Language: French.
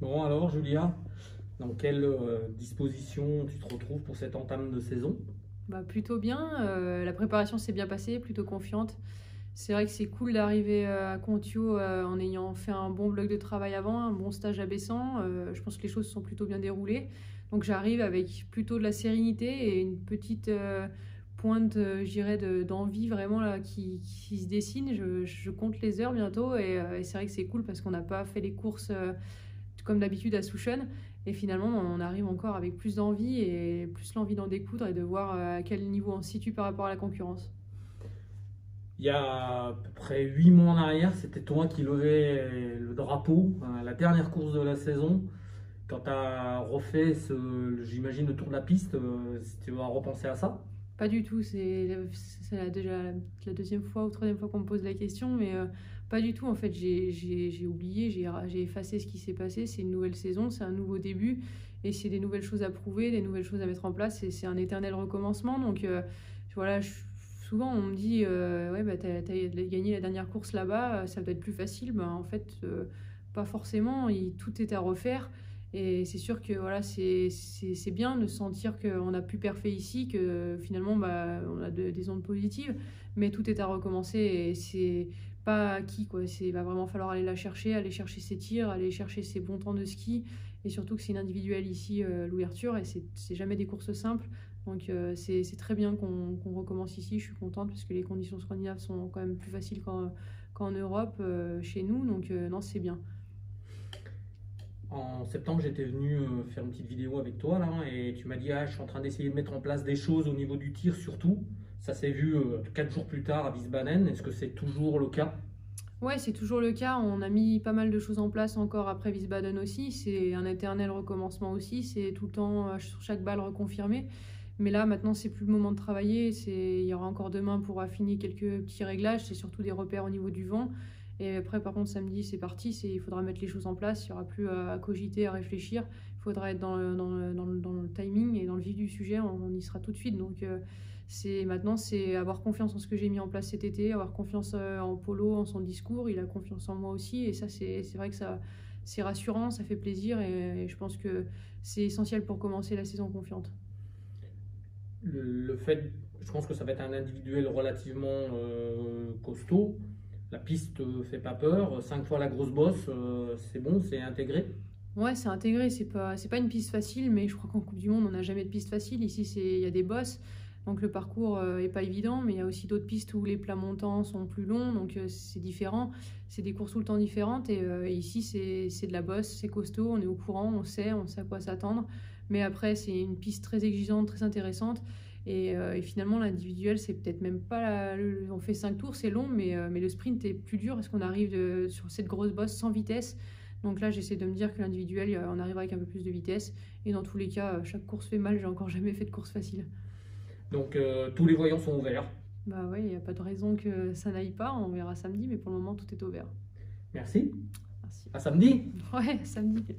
Bon alors Julia, dans quelle disposition tu te retrouves pour cette entame de saison? Bah, plutôt bien, la préparation s'est bien passée, plutôt confiante. C'est vrai que c'est cool d'arriver à Kontio en ayant fait un bon bloc de travail avant, un bon stage à Bessan. Je pense que les choses se sont plutôt bien déroulées. Donc j'arrive avec plutôt de la sérénité et une petite pointe, je dirais, d'envie vraiment là, qui se dessine. Je compte les heures bientôt et c'est vrai que c'est cool parce qu'on n'a pas fait les courses comme d'habitude à Souchon. Et finalement, on arrive encore avec plus d'envie et plus l'envie d'en découdre et de voir à quel niveau on se situe par rapport à la concurrence. Il y a à peu près 8 mois en arrière, c'était toi qui levais le drapeau à la dernière course de la saison. Quand tu as refait, j'imagine, le tour de la piste, si tu vas repenser à ça. Pas du tout, c'est déjà la deuxième fois ou troisième fois qu'on me pose la question, mais pas du tout. En fait, j'ai oublié, j'ai effacé ce qui s'est passé. C'est une nouvelle saison, c'est un nouveau début et c'est des nouvelles choses à prouver, des nouvelles choses à mettre en place et c'est un éternel recommencement. Donc voilà, souvent on me dit ouais, bah, t'as gagné la dernière course là-bas, ça doit être plus facile. Ben, en fait, pas forcément, tout est à refaire. Et c'est sûr que voilà, c'est bien de sentir qu'on a pu parfait ici, que finalement bah, on a des ondes positives, mais tout est à recommencer et c'est pas acquis quoi. Il va vraiment falloir aller la chercher, aller chercher ses tirs, aller chercher ses bons temps de ski et surtout que c'est une individuelle ici, l'ouverture, et c'est jamais des courses simples. Donc c'est très bien qu'on recommence ici, je suis contente parce que les conditions scandinaves sont quand même plus faciles qu'en Europe, chez nous, donc non, c'est bien. En septembre, j'étais venu faire une petite vidéo avec toi là, et tu m'as dit ah, je suis en train d'essayer de mettre en place des choses au niveau du tir surtout. Ça s'est vu 4 jours plus tard à Wiesbaden. Est-ce que c'est toujours le cas? Ouais, c'est toujours le cas. On a mis pas mal de choses en place encore après Wiesbaden aussi. C'est un éternel recommencement aussi. C'est tout le temps sur chaque balle reconfirmé. Mais là, maintenant, c'est plus le moment de travailler. Il y aura encore demain pour affiner quelques petits réglages. C'est surtout des repères au niveau du vent. Et après, par contre, samedi, c'est parti. Il faudra mettre les choses en place. Il n'y aura plus à cogiter, à réfléchir. Il faudra être dans le timing et dans le vif du sujet. On y sera tout de suite. Donc, maintenant, c'est avoir confiance en ce que j'ai mis en place cet été, avoir confiance en Polo, en son discours. Il a confiance en moi aussi. Et ça, c'est vrai que c'est rassurant, ça fait plaisir. Et je pense que c'est essentiel pour commencer la saison confiante. Le fait, je pense que ça va être un individuel relativement costaud. La piste fait pas peur. 5 fois la grosse bosse, c'est bon, c'est intégré. Ouais, c'est intégré, c'est pas une piste facile, mais je crois qu'en Coupe du Monde, on n'a jamais de piste facile. Ici, il y a des bosses, donc le parcours est pas évident, mais il y a aussi d'autres pistes où les plats montants sont plus longs, donc c'est différent. C'est des courses tout le temps différentes, et ici, c'est de la bosse, c'est costaud, on est au courant, on sait à quoi s'attendre. Mais après, c'est une piste très exigeante, très intéressante. Et finalement, l'individuel, c'est peut-être même pas. On fait 5 tours, c'est long, mais le sprint est plus dur parce qu'on arrive sur cette grosse bosse sans vitesse. Donc là, j'essaie de me dire que l'individuel, on arrivera avec un peu plus de vitesse. Et dans tous les cas, chaque course fait mal. J'ai encore jamais fait de course facile. Donc tous les voyants sont ouverts. Bah ouais, il n'y a pas de raison que ça n'aille pas. On verra samedi, mais pour le moment, tout est ouvert. Merci. Merci. À samedi. Ouais, samedi.